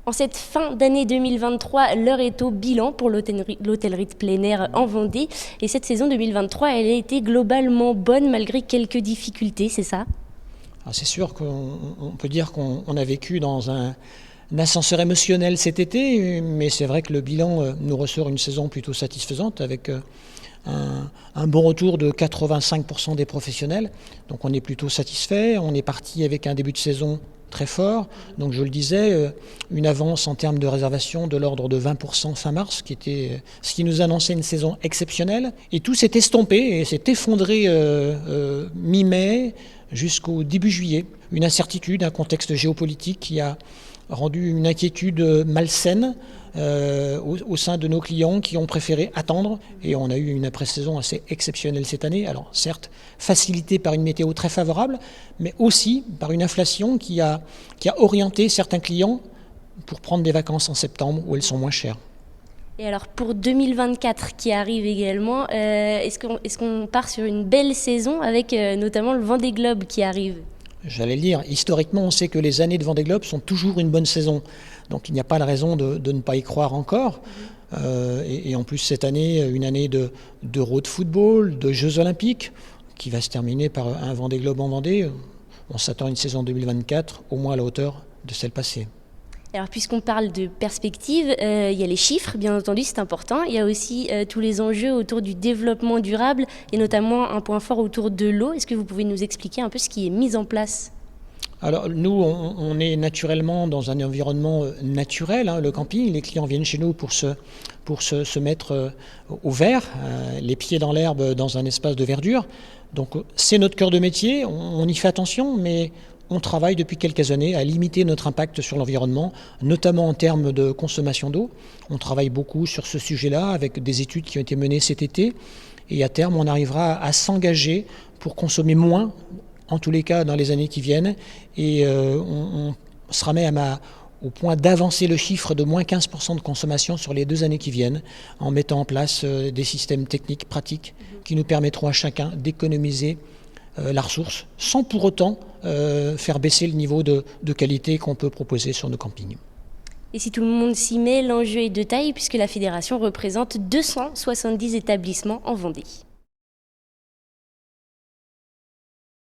En cette fin d'année 2023, l'heure est au bilan pour l'hôtellerie de plein air en Vendée. Et cette saison 2023, elle a été globalement bonne malgré quelques difficultés, c'est ça? Alors c'est sûr qu'on peut dire qu'on a vécu dans un ascenseur émotionnel cet été, mais c'est vrai que le bilan nous ressort une saison plutôt satisfaisante avec un bon retour de 85% des professionnels. Donc on est plutôt satisfait. On est parti avec un début de saison très fort. Donc je le disais, une avance en termes de réservation de l'ordre de 20% fin mars, ce qui nous annonçait une saison exceptionnelle. Et tout s'est estompé et s'est effondré mi-mai jusqu'au début juillet. Une incertitude, un contexte géopolitique qui a rendu une inquiétude malsaine au sein de nos clients qui ont préféré attendre, et on a eu une après-saison assez exceptionnelle cette année. Alors certes facilitée par une météo très favorable, mais aussi par une inflation qui a orienté certains clients pour prendre des vacances en septembre où elles sont moins chères. Et alors pour 2024 qui arrive également, est-ce qu'on part sur une belle saison avec notamment le Vendée Globe qui arrive? J'allais le dire, historiquement on sait que les années de Vendée Globe sont toujours une bonne saison, donc il n'y a pas de raison de ne pas y croire encore. Et en plus cette année, une année d'Euro de football, de Jeux Olympiques, qui va se terminer par un Vendée Globe en Vendée. On s'attend à une saison 2024 au moins à la hauteur de celle passée. Alors puisqu'on parle de perspective, il y a les chiffres, bien entendu, c'est important. Il y a aussi tous les enjeux autour du développement durable et notamment un point fort autour de l'eau. Est-ce que vous pouvez nous expliquer un peu ce qui est mis en place? Alors nous, on est naturellement dans un environnement naturel, hein, le camping. Les clients viennent chez nous pour se mettre au vert, les pieds dans l'herbe dans un espace de verdure. Donc c'est notre cœur de métier, on y fait attention, mais on travaille depuis quelques années à limiter notre impact sur l'environnement, notamment en termes de consommation d'eau. On travaille beaucoup sur ce sujet-là avec des études qui ont été menées cet été. Et à terme, on arrivera à s'engager pour consommer moins, en tous les cas dans les années qui viennent. Et on sera même au point d'avancer le chiffre de moins 15% de consommation sur les 2 années qui viennent, en mettant en place des systèmes techniques pratiques qui nous permettront à chacun d'économiser la ressource, sans pour autant faire baisser le niveau de qualité qu'on peut proposer sur nos campings. Et si tout le monde s'y met, l'enjeu est de taille puisque la fédération représente 270 établissements en Vendée.